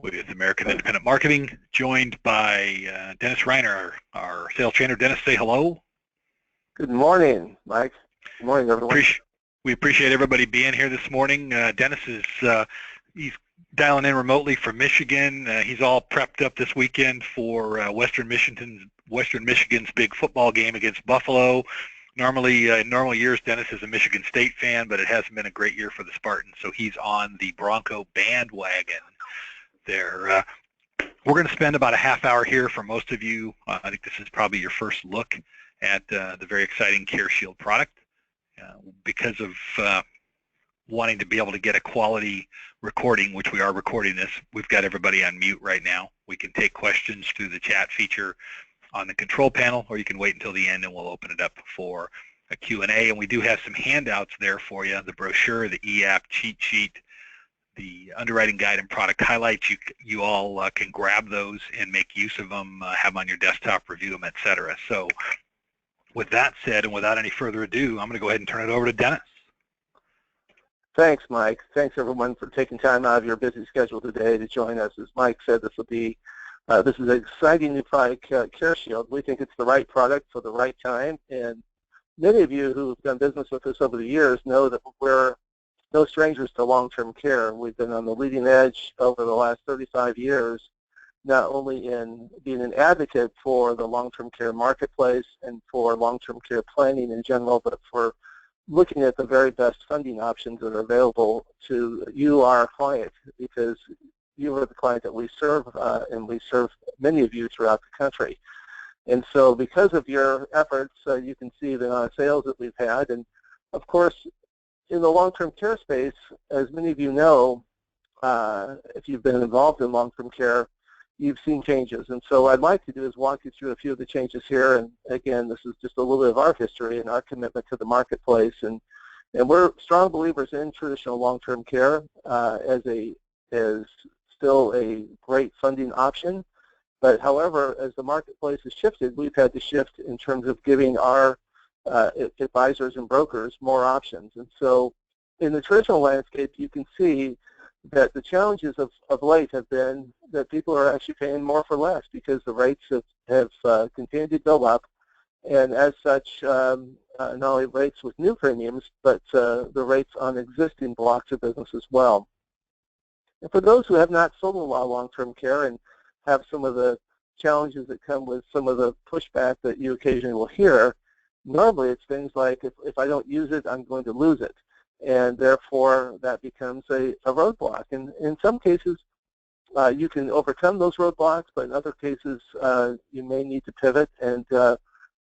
with American Independent Marketing, joined by Dennis Reiner, our sales trainer. Dennis, say hello. Good morning, Mike. Good morning, everyone. We appreciate everybody being here this morning. Dennis is he's dialing in remotely from Michigan. He's all prepped up this weekend for Western Michigan's big football game against Buffalo. Normally, in normal years, Dennis is a Michigan State fan, but it hasn't been a great year for the Spartans, so he's on the Bronco bandwagon there. We're going to spend about a half hour here for most of you. I think this is probably your first look at the very exciting CareShield product. Because of wanting to be able to get a quality recording, which we are recording this, we've got everybody on mute right now. We can take questions through the chat feature on the control panel, or you can wait until the end and we'll open it up for a Q&A. And we do have some handouts there for you, the brochure, the e-app cheat sheet, the underwriting guide and product highlights. You all can grab those and make use of them, have them on your desktop, review them, etc. So with that said, and without any further ado, I'm going to go ahead and turn it over to Dennis. Thanks, Mike. Thanks, everyone, for taking time out of your busy schedule today to join us. As Mike said, this is an exciting new product, CareShield. We think it's the right product for the right time, and many of you who have done business with us over the years know that we're no strangers to long-term care. We've been on the leading edge over the last 35 years, not only in being an advocate for the long-term care marketplace and for long-term care planning in general, but for looking at the very best funding options that are available to you, our client, because you are the client that we serve, and we serve many of you throughout the country. And so because of your efforts, you can see the sales that we've had. And of course, in the long-term care space, as many of you know, if you've been involved in long-term care, you've seen changes. And so what I'd like to do is walk you through a few of the changes here. And again, this is just a little bit of our history and our commitment to the marketplace. And we're strong believers in traditional long-term care as still a great funding option. But however, as the marketplace has shifted, we've had to shift in terms of giving our advisors and brokers more options. And so in the traditional landscape, you can see that the challenges of late have been that people are actually paying more for less because the rates have continued to go up, and as such, not only rates with new premiums, but the rates on existing blocks of business as well. And for those who have not sold a lot of long-term care and have some of the challenges that come with some of the pushback that you occasionally will hear, normally it's things like, if I don't use it, I'm going to lose it. And therefore, that becomes a roadblock. And in some cases, you can overcome those roadblocks, but in other cases, you may need to pivot. And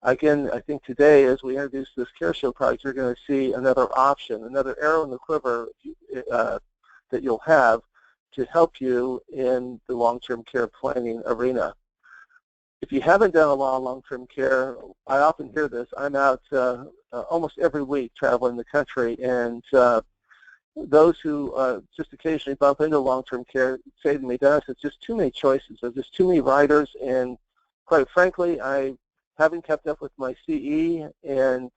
again, I think today, as we introduce this CareShield product, you're going to see another option, another arrow in the quiver that you'll have to help you in the long-term care planning arena. If you haven't done a lot of long-term care, I often hear this. I'm out almost every week traveling the country, and those who just occasionally bump into long-term care say to me, Dennis, it's just too many choices. There's just too many riders, and quite frankly, I haven't kept up with my CE, and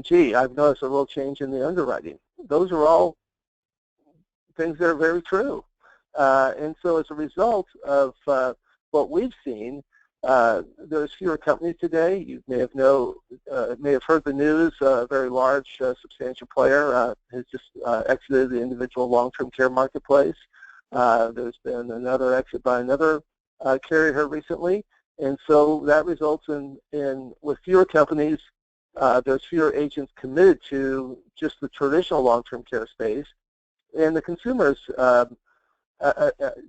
gee, I've noticed a little change in the underwriting. Those are all things that are very true. And so as a result of what we've seen, there's fewer companies today. You may have heard the news. A very large, substantial player has just exited the individual long-term care marketplace. There's been another exit by another carrier recently, and so that results in with fewer companies, there's fewer agents committed to just the traditional long-term care space, and the consumers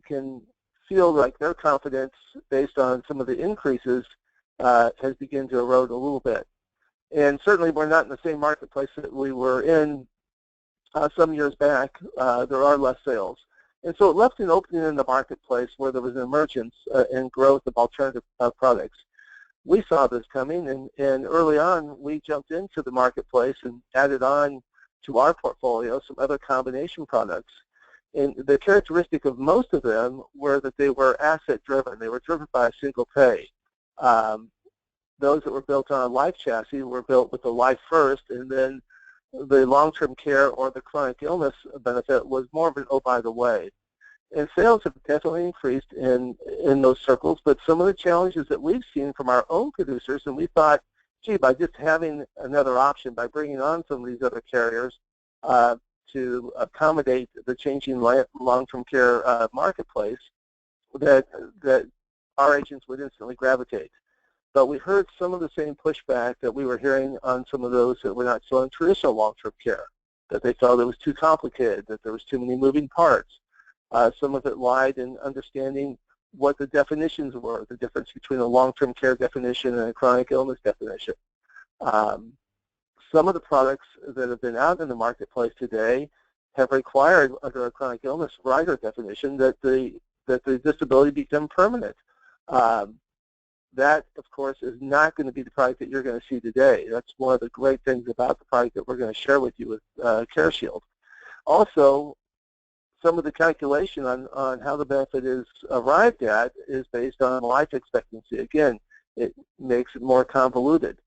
can feel like their confidence based on some of the increases has begun to erode a little bit. And certainly we're not in the same marketplace that we were in some years back. There are less sales. And so it left an opening in the marketplace where there was an emergence and growth of alternative products. We saw this coming, and early on we jumped into the marketplace and added on to our portfolio some other combination products. And the characteristic of most of them were that they were asset-driven. They were driven by a single pay. Those that were built on a life chassis were built with the life first, and then the long-term care or the chronic illness benefit was more of an oh, by the way. And sales have definitely increased in those circles, but some of the challenges that we've seen from our own producers, and we thought, gee, by just having another option, by bringing on some of these other carriers to accommodate the changing long-term care marketplace, that our agents would instantly gravitate. But we heard some of the same pushback that we were hearing on some of those that were not selling traditional long-term care, that they felt it was too complicated, that there was too many moving parts. Some of it lied in understanding what the definitions were, the difference between a long-term care definition and a chronic illness definition. Some of the products that have been out in the marketplace today have required, under a chronic illness rider definition, that the disability become permanent. That, of course, is not going to be the product that you're going to see today. That's one of the great things about the product that we're going to share with you with CareShield. Also, some of the calculation on how the benefit is arrived at is based on life expectancy. Again, it makes it more convoluted.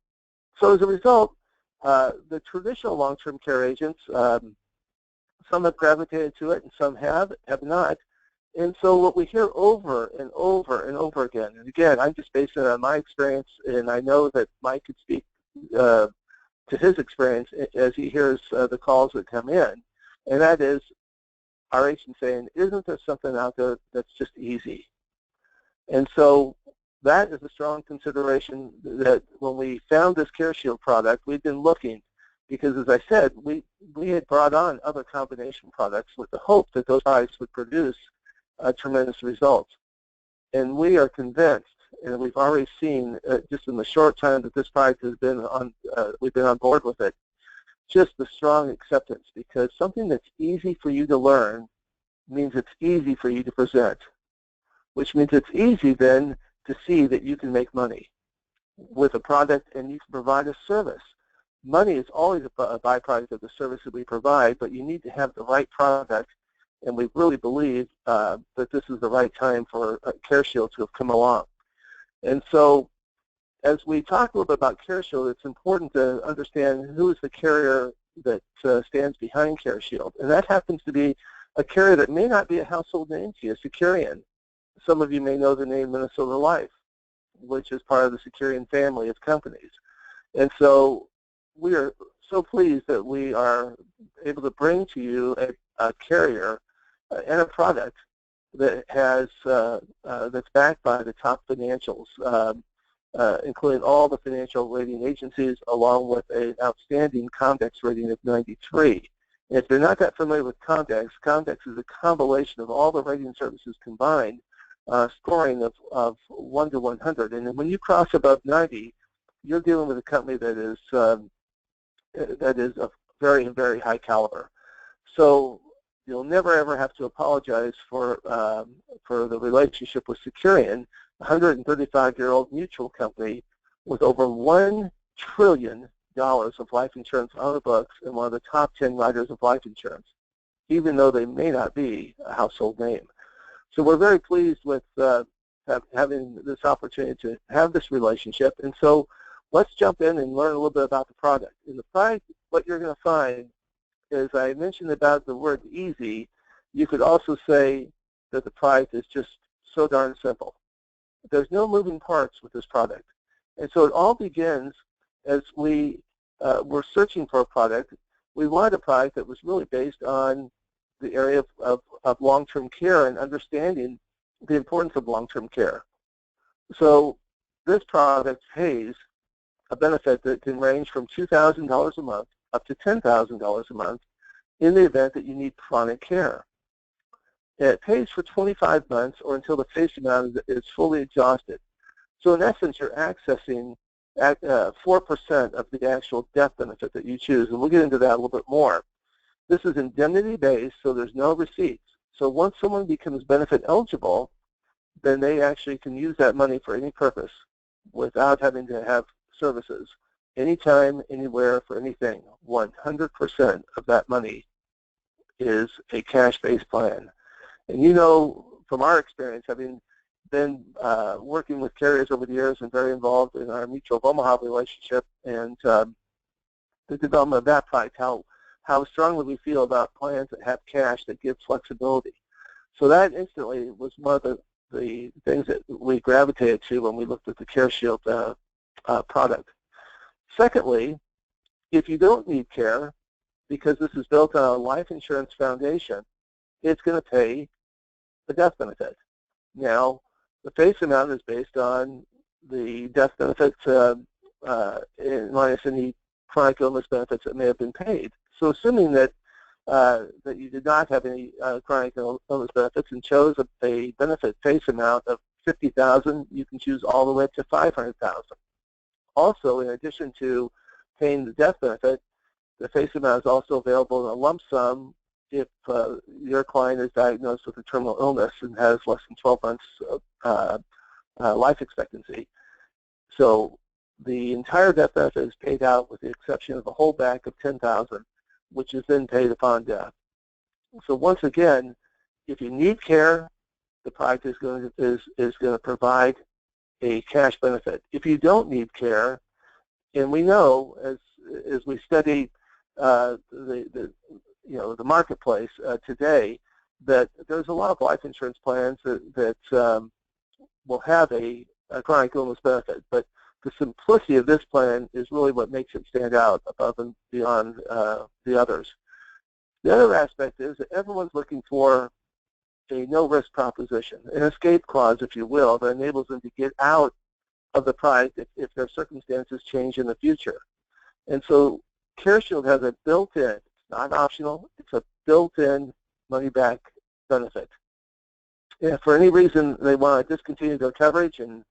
So as a result, the traditional long-term care agents, some have gravitated to it and some have not. And so what we hear over and over and over again, and again, I'm just basing it on my experience, and I know that Mike could speak to his experience as he hears the calls that come in, and that is our agent saying, isn't there something out there that's just easy? And so that is a strong consideration that when we found this CareShield product, we've been looking, because as I said, we had brought on other combination products with the hope that those products would produce tremendous results. And we are convinced, and we've already seen just in the short time that this product has been on, we've been on board with it, just the strong acceptance, because something that's easy for you to learn means it's easy for you to present, which means it's easy then to see that you can make money with a product and you can provide a service. Money is always a byproduct of the service that we provide, but you need to have the right product, and we really believe that this is the right time for CareShield to have come along. And so as we talk a little bit about CareShield, it's important to understand who is the carrier that stands behind CareShield. And that happens to be a carrier that may not be a household name to you, Securian. Some of you may know the name Minnesota Life, which is part of the Securian family of companies. And so we are so pleased that we are able to bring to you a carrier and a product that has that's backed by the top financials, including all the financial rating agencies, along with an outstanding Comdex rating of 93. And if you're not that familiar with Comdex, Comdex is a compilation of all the rating services combined, scoring of 1 to 100. And when you cross above 90, you're dealing with a company that is of very, very high caliber. So you'll never ever have to apologize for the relationship with Securian, a 135-year-old mutual company with over $1 trillion of life insurance on the books and one of the top 10 writers of life insurance, even though they may not be a household name. So we're very pleased with having this opportunity to have this relationship. And so let's jump in and learn a little bit about the product. In the product, what you're going to find is, I mentioned about the word easy, you could also say that the product is just so darn simple. There's no moving parts with this product. And so it all begins as we were searching for a product. We wanted a product that was really based on the area of long-term care and understanding the importance of long-term care. So this product pays a benefit that can range from $2,000 a month up to $10,000 a month in the event that you need chronic care. It pays for 25 months or until the face amount is fully exhausted. So in essence, you're accessing at 4% of the actual death benefit that you choose, and we'll get into that a little bit more. This is indemnity-based, so there's no receipts. So once someone becomes benefit eligible, then they actually can use that money for any purpose without having to have services. Anytime, anywhere, for anything. 100% of that money is a cash-based plan. And you know from our experience, having been working with carriers over the years and very involved in our Mutual of Omaha relationship and the development of that product, how strongly we feel about plans that have cash that give flexibility. So that instantly was one of the things that we gravitated to when we looked at the CareShield product. Secondly, if you don't need care, because this is built on a life insurance foundation, it's going to pay the death benefit. Now, the face amount is based on the death benefit minus any chronic illness benefits that may have been paid. So assuming that that you did not have any chronic illness benefits and chose a benefit face amount of $50,000, you can choose all the way up to $500,000. Also, in addition to paying the death benefit, the face amount is also available in a lump sum if your client is diagnosed with a terminal illness and has less than 12 months life expectancy. So the entire death benefit is paid out with the exception of a holdback of $10,000, which is then paid upon death. So once again, if you need care, the product is going to provide a cash benefit. If you don't need care, and we know as we study the marketplace today, that there's a lot of life insurance plans that will have a chronic illness benefit, but the simplicity of this plan is really what makes it stand out above and beyond the others. The other aspect is that everyone's looking for a no-risk proposition, an escape clause, if you will, that enables them to get out of the product if their circumstances change in the future. And so CareShield has a built-in, it's not optional, it's a built-in money-back benefit. If for any reason they want to discontinue their coverage and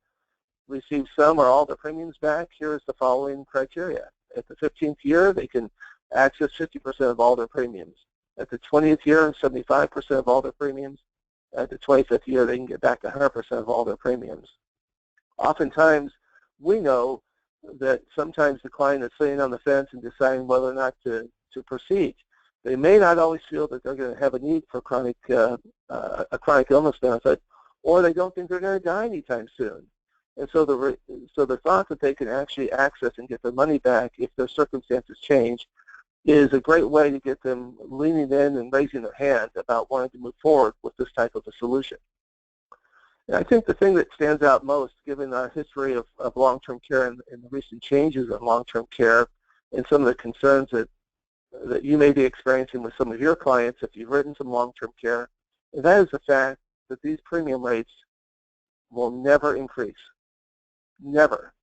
receive some or all their premiums back, here is the following criteria. At the 15th year, they can access 50% of all their premiums. At the 20th year, 75% of all their premiums. At the 25th year, they can get back 100% of all their premiums. Oftentimes, we know that sometimes the client is sitting on the fence and deciding whether or not to proceed. They may not always feel that they're going to have a need for a chronic illness benefit, or they don't think they're going to die anytime soon. And so the thought that they can actually access and get their money back if their circumstances change is a great way to get them leaning in and raising their hand about wanting to move forward with this type of a solution. And I think the thing that stands out most, given our history of long-term care and the recent changes in long-term care and some of the concerns that you may be experiencing with some of your clients if you've written some long-term care, and that is the fact that these premium rates will never increase. Never.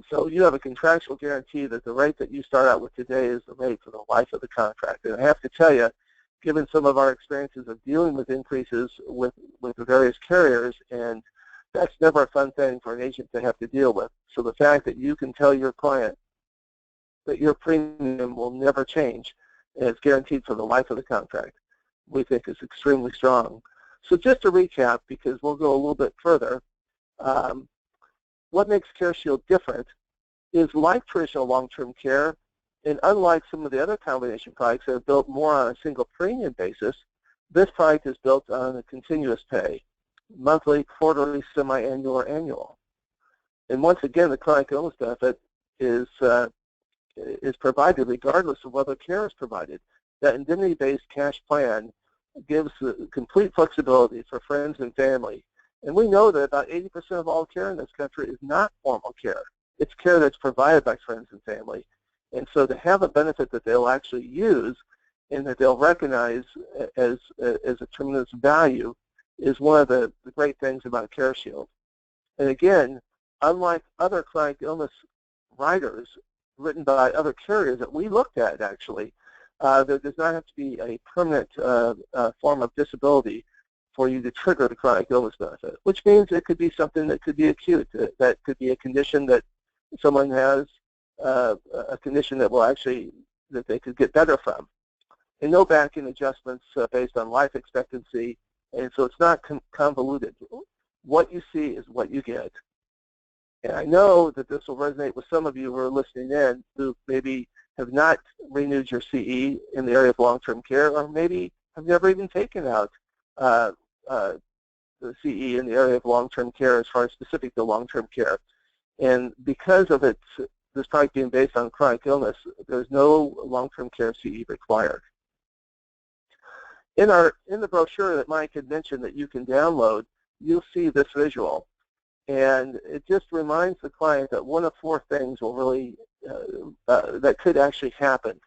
So you have a contractual guarantee that the rate that you start out with today is the rate for the life of the contract. And I have to tell you, given some of our experiences of dealing with increases with the various carriers, and that's never a fun thing for an agent to have to deal with. So the fact that you can tell your client that your premium will never change and it's guaranteed for the life of the contract, we think is extremely strong. So just to recap, because we'll go a little bit further, what makes CareShield different is like traditional long-term care, and unlike some of the other combination products that are built more on a single premium basis, this product is built on a continuous pay, monthly, quarterly, semi-annual, or annual. And once again, the chronic illness benefit is provided regardless of whether care is provided. That indemnity-based cash plan gives complete flexibility for friends and family. And we know that about 80% of all care in this country is not formal care. It's care that's provided by friends and family. And so to have a benefit that they'll actually use and that they'll recognize as a tremendous value is one of the great things about CareShield. And again, unlike other chronic illness riders written by other carriers that we looked at actually, there does not have to be a permanent form of disability for you to trigger the chronic illness benefit, which means it could be something that could be acute, that could be a condition that someone has, a condition that will actually, that they could get better from. And no back-end adjustments based on life expectancy, and so it's not convoluted. What you see is what you get. And I know that this will resonate with some of you who are listening in who maybe have not renewed your CE in the area of long-term care, or maybe have never even taken out the CE in the area of long-term care as far as specific to long-term care. And because of this product being based on chronic illness, there's no long-term care CE required. In the brochure that Mike had mentioned that you can download, you'll see this visual. And it just reminds the client that one of four things will really, that could actually happen.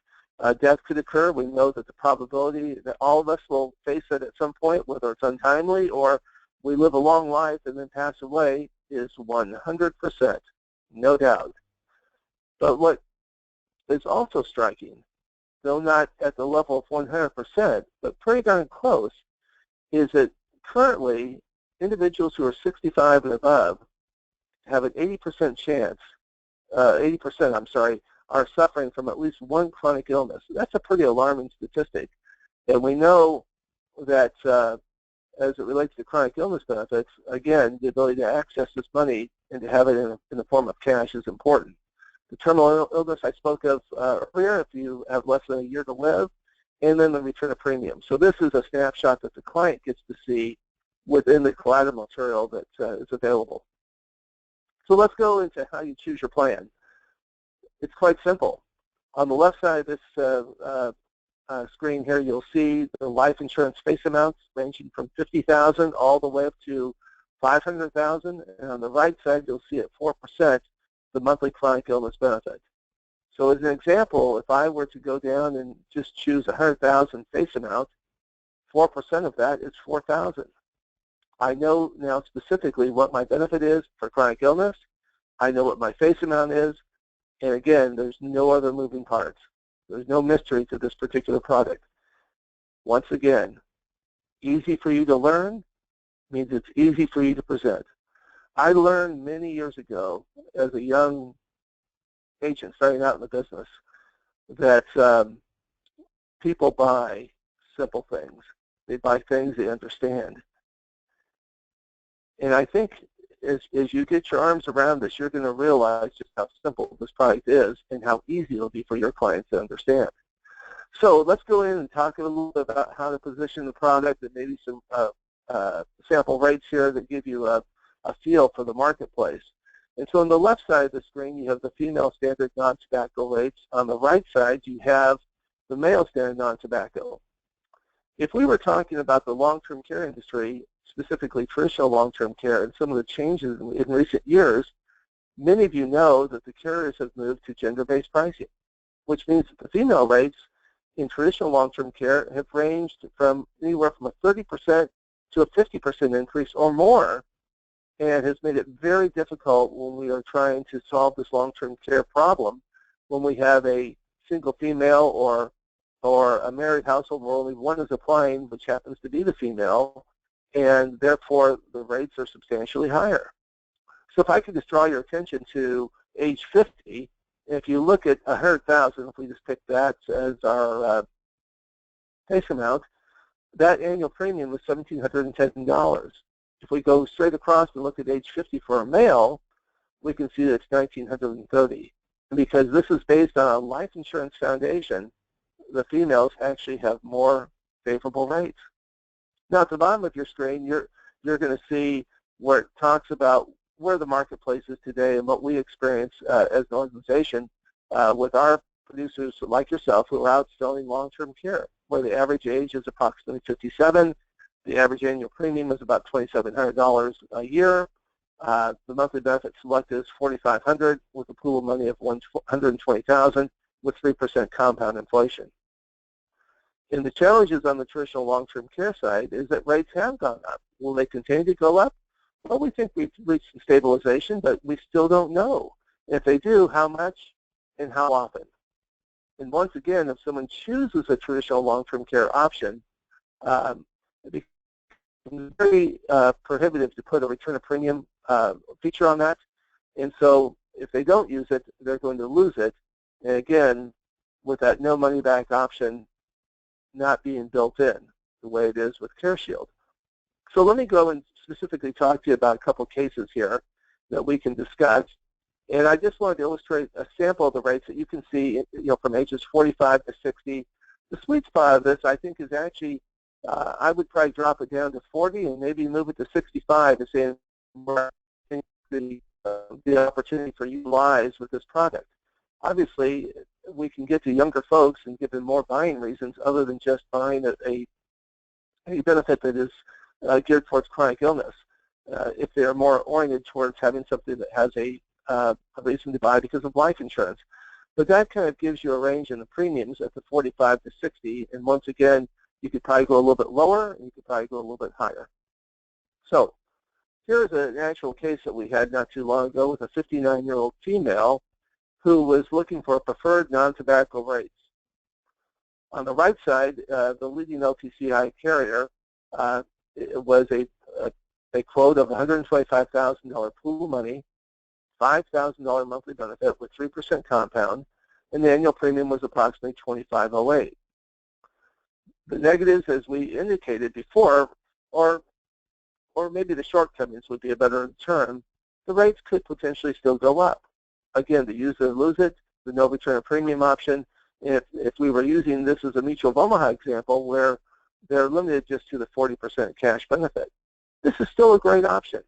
Death could occur. We know that the probability that all of us will face it at some point, whether it's untimely or we live a long life and then pass away, is 100%, no doubt. But what is also striking, though not at the level of 100%, but pretty darn close, is that currently individuals who are 65 and above have an 80% chance, 80%, I'm sorry, are suffering from at least one chronic illness. That's a pretty alarming statistic. And we know that as it relates to chronic illness benefits, again, the ability to access this money and to have it in the form of cash is important. The terminal illness I spoke of earlier, if you have less than a year to live, and then the return of premium. So this is a snapshot that the client gets to see within the collateral material that is available. So let's go into how you choose your plan. It's quite simple. On the left side of this screen here, you'll see the life insurance face amounts ranging from $50,000 all the way up to $500,000, and on the right side, you'll see at 4% the monthly chronic illness benefit. So as an example, if I were to go down and just choose $100,000 face amount, 4% of that is $4,000. I know now specifically what my benefit is for chronic illness. I know what my face amount is. And again, there's no other moving parts. There's no mystery to this particular product. Once again, easy for you to learn means it's easy for you to present. I learned many years ago as a young agent starting out in the business that people buy simple things. They buy things they understand. And I think as you get your arms around this, you're going to realize just how simple this product is and how easy it'll be for your clients to understand. So let's go in and talk a little bit about how to position the product and maybe some sample rates here that give you a feel for the marketplace. And so on the left side of the screen, you have the female standard non-tobacco rates. On the right side, you have the male standard non-tobacco. If we were talking about the long-term care industry, specifically traditional long-term care, and some of the changes in recent years, many of you know that the carriers have moved to gender-based pricing, which means that the female rates in traditional long-term care have ranged from anywhere from a 30% to a 50% increase or more, and has made it very difficult when we are trying to solve this long-term care problem when we have a single female or a married household where only one is applying, which happens to be the female, and therefore the rates are substantially higher. So if I could just draw your attention to age 50, if you look at 100,000, if we just pick that as our face amount, that annual premium was $1,710. If we go straight across and look at age 50 for a male, we can see that it's $1,930. And because this is based on a life insurance foundation, the females actually have more favorable rates. Now at the bottom of your screen, you're going to see where it talks about where the marketplace is today and what we experience as an organization with our producers like yourself who are out selling long-term care, where the average age is approximately 57. The average annual premium is about $2,700 a year. The monthly benefit selected is $4,500 with a pool of money of $120,000 with 3% compound inflation. And the challenges on the traditional long-term care side is that rates have gone up. Will they continue to go up? Well, we think we've reached some stabilization, but we still don't know. If they do, how much and how often? And once again, if someone chooses a traditional long-term care option, it becomes very prohibitive to put a return of premium feature on that. And so if they don't use it, they're going to lose it. And again, with that no money back option not being built in the way it is with CareShield. So let me go and specifically talk to you about a couple cases here that we can discuss. And I just wanted to illustrate a sample of the rates that you can see, from ages 45 to 60. The sweet spot of this, I think, is actually, I would probably drop it down to 40 and maybe move it to 65 to say where I think the opportunity for you lies with this product. Obviously, we can get to younger folks and give them more buying reasons other than just buying a benefit that is geared towards chronic illness. If they are more oriented towards having something that has a reason to buy because of life insurance. But that kind of gives you a range in the premiums at the 45 to 60, and once again, you could probably go a little bit lower, and you could probably go a little bit higher. So here's an actual case that we had not too long ago with a 59-year-old female who was looking for preferred non-tobacco rates. On the right side, the leading LTCI carrier, it was a quote of $125,000 pool money, $5,000 monthly benefit with 3% compound, and the annual premium was approximately $2,508. The negatives, as we indicated before, or maybe the shortcomings would be a better term, the rates could potentially still go up. Again, the use it or lose it, the no return of premium option. If we were using this as a Mutual of Omaha example where they're limited just to the 40% cash benefit, this is still a great option.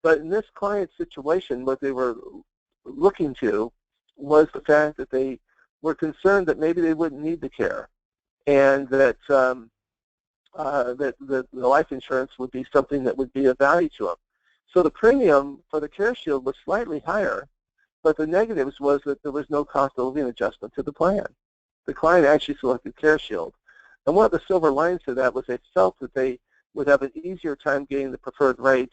But in this client's situation, what they were looking to was the fact that they were concerned that maybe they wouldn't need the care, and that that the life insurance would be something that would be of value to them. So the premium for the CareShield was slightly higher, but the negatives was that there was no cost of living adjustment to the plan. The client actually selected CareShield. And one of the silver lines to that was they felt that they would have an easier time getting the preferred rate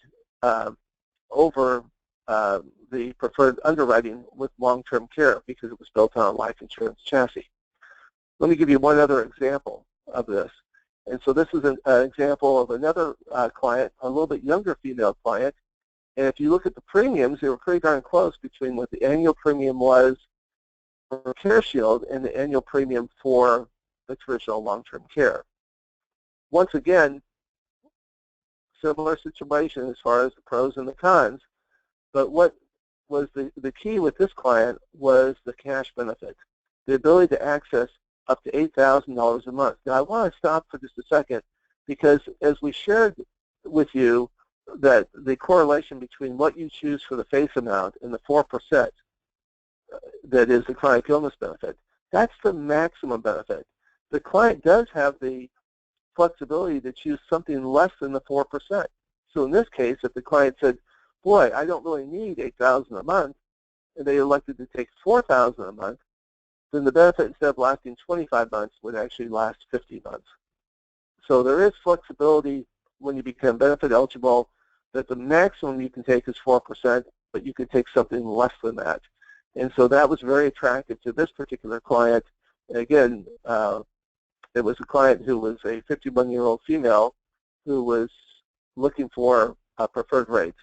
over the preferred underwriting with long-term care because it was built on a life insurance chassis. Let me give you one other example of this. And so this is an example of another client, a little bit younger female client. And if you look at the premiums, they were pretty darn close between what the annual premium was for CareShield and the annual premium for the traditional long-term care. Once again, similar situation as far as the pros and the cons, but what was the key with this client was the cash benefit, the ability to access up to $8,000 a month. Now I want to stop for just a second because as we shared with you that the correlation between what you choose for the face amount and the 4% that is the chronic illness benefit, that's the maximum benefit. The client does have the flexibility to choose something less than the 4%. So in this case, if the client said, boy, I don't really need $8,000 a month, and they elected to take $4,000 a month, then the benefit, instead of lasting 25 months, would actually last 50 months. So there is flexibility when you become benefit eligible that the maximum you can take is 4%, but you could take something less than that. And so that was very attractive to this particular client. And again, it was a client who was a 51-year-old female who was looking for preferred rates.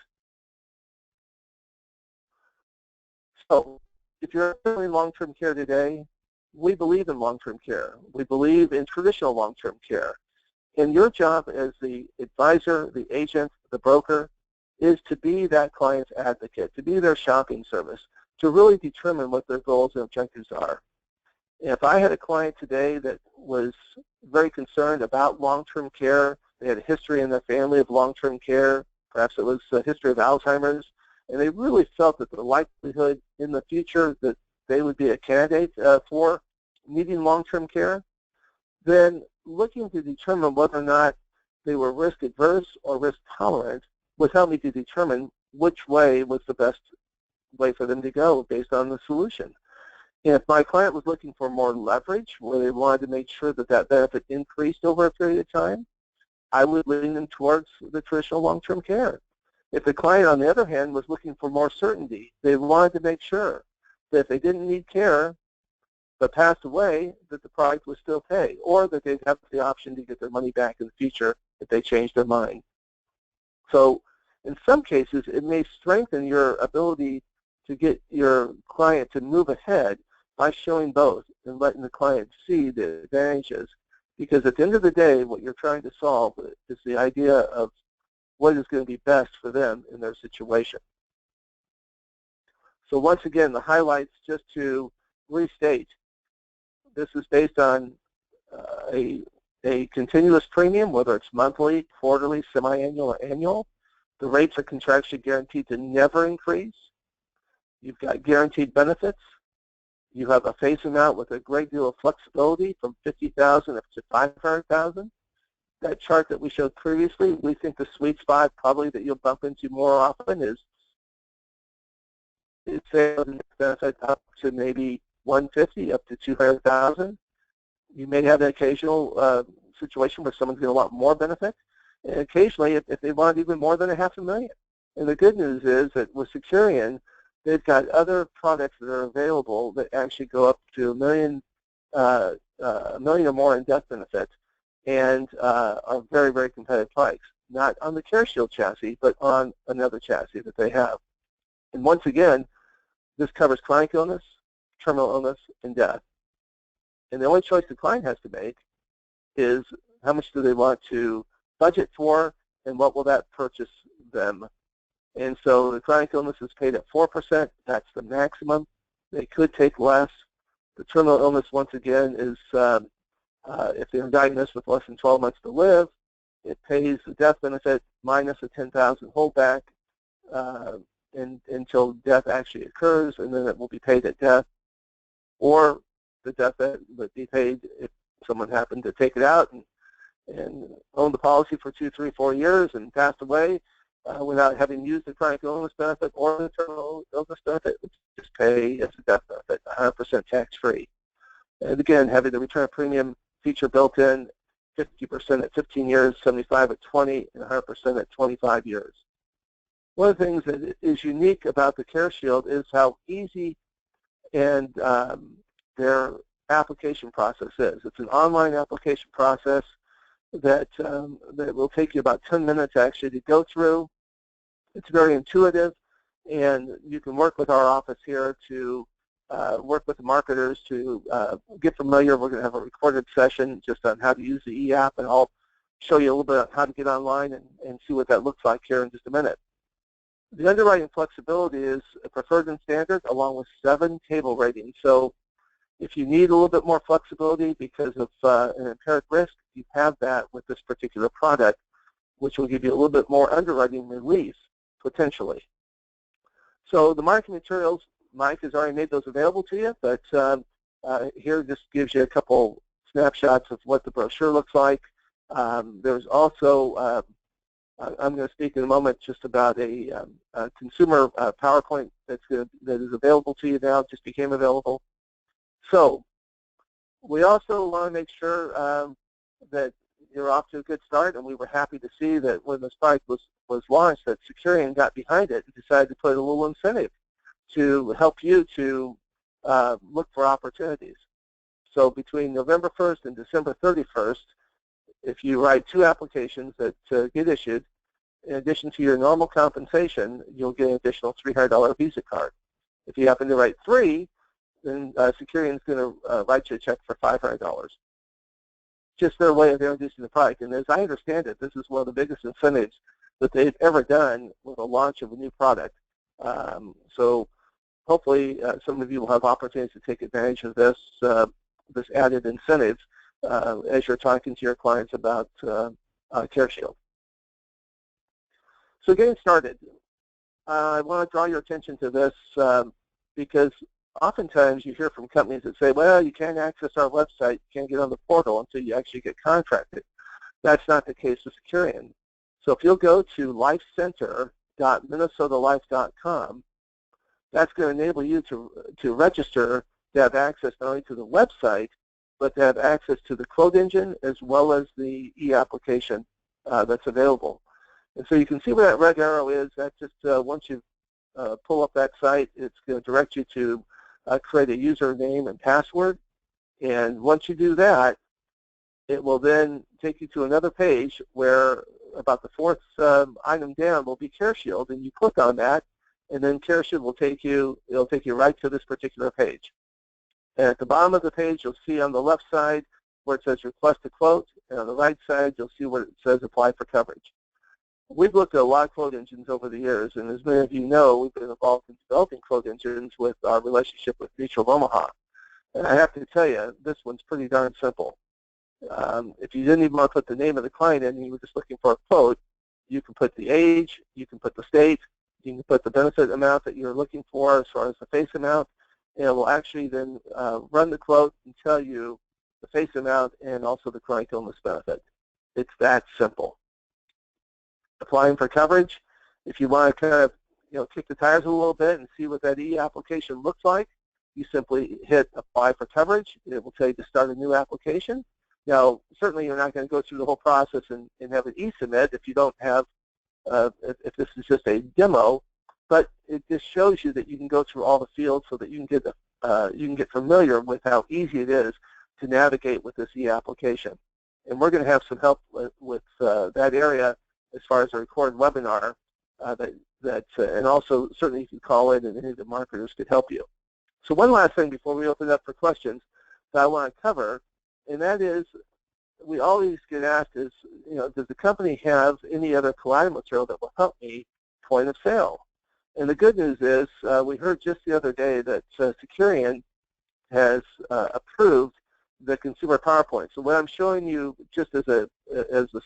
So if you're doing long-term care today, we believe in long-term care. We believe in traditional long-term care. And your job as the advisor, the agent, the broker, is to be that client's advocate, to be their shopping service, to really determine what their goals and objectives are. If I had a client today that was very concerned about long-term care, they had a history in their family of long-term care, perhaps it was a history of Alzheimer's, and they really felt that the likelihood in the future that they would be a candidate for needing long-term care, then looking to determine whether or not they were risk adverse or risk tolerant would help me to determine which way was the best way for them to go based on the solution. And if my client was looking for more leverage, where they wanted to make sure that that benefit increased over a period of time, I would lean them towards the traditional long-term care. If the client, on the other hand, was looking for more certainty, they wanted to make sure that if they didn't need care but passed away, that the product would still pay, or that they'd have the option to get their money back in the future if they changed their mind. So in some cases, it may strengthen your ability to get your client to move ahead by showing both and letting the client see the advantages. Because at the end of the day, what you're trying to solve is the idea of what is going to be best for them in their situation. So once again, the highlights, just to restate, this is based on a continuous premium, whether it's monthly, quarterly, semi-annual, or annual. The rates are contractually guaranteed to never increase. You've got guaranteed benefits. You have a face amount with a great deal of flexibility from $50,000 up to $500,000. that chart that we showed previously, we think the sweet spot probably that you'll bump into more often is sales and benefits up to maybe 150 up to 200,000. You may have an occasional situation where someone's going to want more benefit, and occasionally if they want even more than $500,000. And the good news is that with Securian, they've got other products that are available that actually go up to $1 million or more in death benefits, and are very, very competitive price. Not on the CareShield chassis, but on another chassis that they have. And once again, this covers chronic illness, terminal illness, and death. And the only choice the client has to make is how much do they want to budget for, and what will that purchase them. And so the chronic illness is paid at 4%. That's the maximum. They could take less. The terminal illness, once again, is if they're diagnosed with less than 12 months to live, it pays the death benefit minus a $10,000 holdback until death actually occurs, and then it will be paid at death. Or the death would be paid if someone happened to take it out and own the policy for 2, 3, 4 years and passed away without having used the chronic illness benefit or the terminal illness benefit, which just pay as a death benefit, 100% tax-free. And again, having the return of premium feature built in, 50% at 15 years, 75 at 20, and 100% at 25 years. One of the things that is unique about the CareShield is how easy and their application process is. It's an online application process that will take you about 10 minutes actually to go through. It's very intuitive, and you can work with our office here to work with the marketers to get familiar. We're going to have a recorded session just on how to use the e-app, and I'll show you a little bit on how to get online and see what that looks like here in just a minute. The underwriting flexibility is preferred and standard along with 7 table ratings. So if you need a little bit more flexibility because of an impaired risk, you have that with this particular product, which will give you a little bit more underwriting relief, potentially. So the marketing materials, Mike has already made those available to you, but here just gives you a couple snapshots of what the brochure looks like. There's also, I'm going to speak in a moment just about a consumer PowerPoint that is available to you now, just became available. So we also want to make sure that you're off to a good start, and we were happy to see that when this product was launched, that Securian got behind it and decided to put a little incentive to help you to look for opportunities. So between November 1st and December 31st, if you write 2 applications that get issued, in addition to your normal compensation, you'll get an additional $300 Visa card. If you happen to write 3, then Securian's going to write you a check for $500. Just their way of introducing the product. And as I understand it, this is one of the biggest incentives that they've ever done with the launch of a new product. So hopefully some of you will have opportunities to take advantage of this, this added incentive as you're talking to your clients about CareShield. So getting started, I want to draw your attention to this because oftentimes you hear from companies that say, well, you can't access our website, you can't get on the portal until you actually get contracted. That's not the case with Securian. So if you'll go to lifecenter.minnesotalife.com, that's going to enable you to register to have access not only to the website, but to have access to the quote engine as well as the e-application that's available. And so you can see where that red arrow is. That's just once you pull up that site, it's going to direct you to create a username and password. And once you do that, it will then take you to another page where about the 4th item down will be CareShield, and you click on that, and then CareShield will take you, it'll take you right to this particular page. And at the bottom of the page, you'll see on the left side where it says request a quote, and on the right side, you'll see where it says apply for coverage. We've looked at a lot of quote engines over the years, and as many of you know, we've been involved in developing quote engines with our relationship with Mutual Omaha. And I have to tell you, this one's pretty darn simple. If you didn't even want to put the name of the client in and you were just looking for a quote, you can put the age, you can put the state, you can put the benefit amount that you're looking for as far as the face amount, and it will actually then run the quote and tell you the face amount and also the chronic illness benefit. It's that simple. Applying for coverage, if you want to kind of kick the tires a little bit and see what that e-application looks like, you simply hit apply for coverage. It will tell you to start a new application. Now, certainly you're not going to go through the whole process and have an e-submit if you don't have, if this is just a demo, but it just shows you that you can go through all the fields so that you can get familiar with how easy it is to navigate with this e-application. And we're going to have some help with that area as far as a recorded webinar, and also certainly you can call in and any of the marketers could help you. So one last thing before we open up for questions that I want to cover, and that is, we always get asked is, does the company have any other collateral material that will help me point of sale? And the good news is, we heard just the other day that Securian has approved the consumer PowerPoint. So what I'm showing you just as a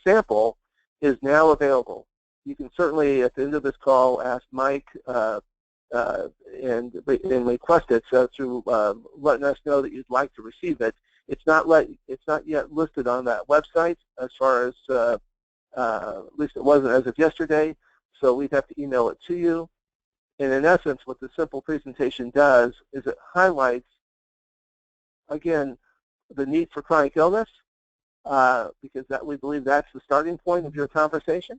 sample is now available. You can certainly, at the end of this call, ask Mike and request it through letting us know that you'd like to receive it. It's not yet listed on that website as far as, at least it wasn't as of yesterday, so we'd have to email it to you. And in essence, what the simple presentation does is it highlights, again, the need for chronic illness, because we believe that's the starting point of your conversation.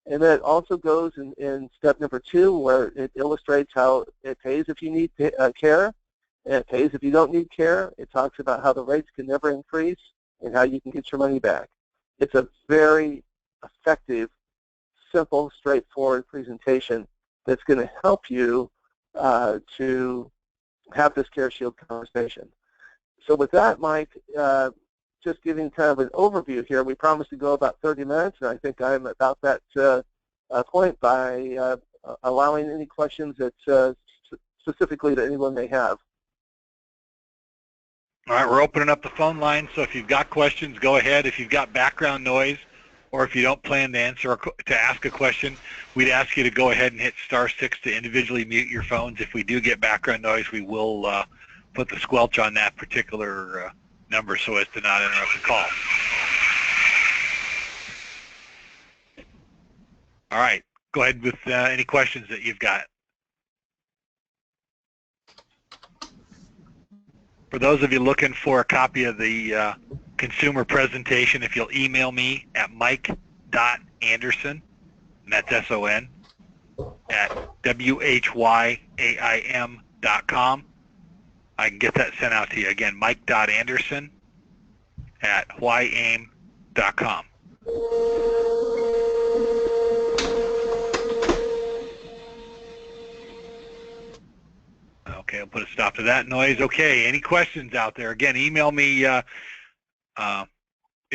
And then it also goes in step number 2, where it illustrates how it pays if you need care, and it pays if you don't need care. It talks about how the rates can never increase and how you can get your money back. It's a very effective, simple, straightforward presentation that's going to help you to have this CareShield conversation. So with that, Mike, just giving kind of an overview here, we promised to go about 30 minutes, and I think I'm about that point by allowing any questions that specifically that anyone may have. All right, we're opening up the phone line, so if you've got questions, go ahead. If you've got background noise, or if you don't plan to ask a question, we'd ask you to go ahead and hit *6 to individually mute your phones. If we do get background noise, we will put the squelch on that particular number so as to not interrupt the call. All right, go ahead with any questions that you've got. For those of you looking for a copy of the consumer presentation, if you'll email me at mike.anderson, and that's S-O-N, at whyam.com, I can get that sent out to you. Again, mike.anderson at whyam.com. Okay, I'll put a stop to that noise. Okay, any questions out there? Again, email me if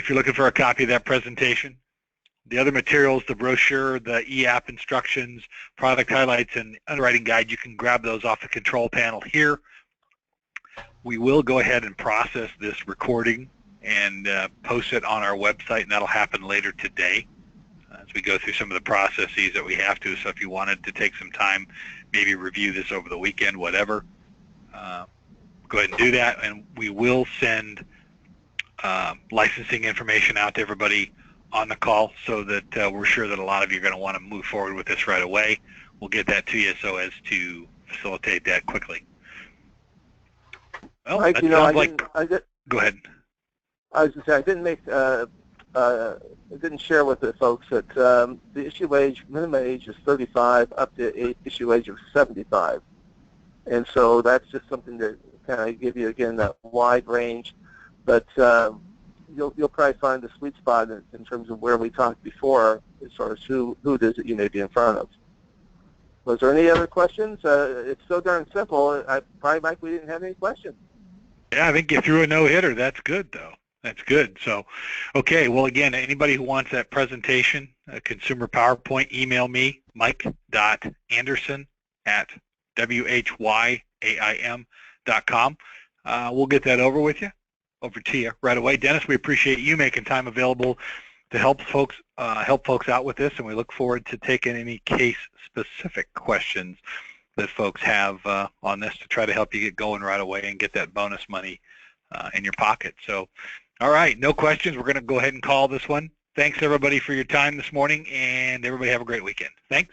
you're looking for a copy of that presentation. The other materials, the brochure, the e-app instructions, product highlights, and underwriting guide, you can grab those off the control panel here. We will go ahead and process this recording and post it on our website, and that'll happen later today as we go through some of the processes that we have to. So if you wanted to take some time, maybe review this over the weekend, whatever, go ahead and do that. And we will send licensing information out to everybody on the call so that we're sure that a lot of you are going to want to move forward with this right away. We'll get that to you so as to facilitate that quickly. Well, Mike, that sounds like... Go ahead. I was going to say, I didn't share with the folks that the issue age, minimum age is 35 up to issue age of 75. And so that's just something to kind of give you, again, that wide range. But you'll probably find the sweet spot in terms of where we talked before as far as who it is that you may be in front of. Was there any other questions? It's so darn simple. Probably, Mike, we didn't have any questions. Yeah, I think you threw a no-hitter. That's good, though. That's good. So, okay, well, again, anybody who wants that presentation, a consumer PowerPoint, email me, mike.anderson at whyam.com. We'll get that over to you right away. Dennis, we appreciate you making time available to help folks out with this, and we look forward to taking any case-specific questions that folks have on this to try to help you get going right away and get that bonus money in your pocket. So All right, no questions. We're going to go ahead and call this one. Thanks, everybody, for your time this morning, and everybody have a great weekend. Thanks.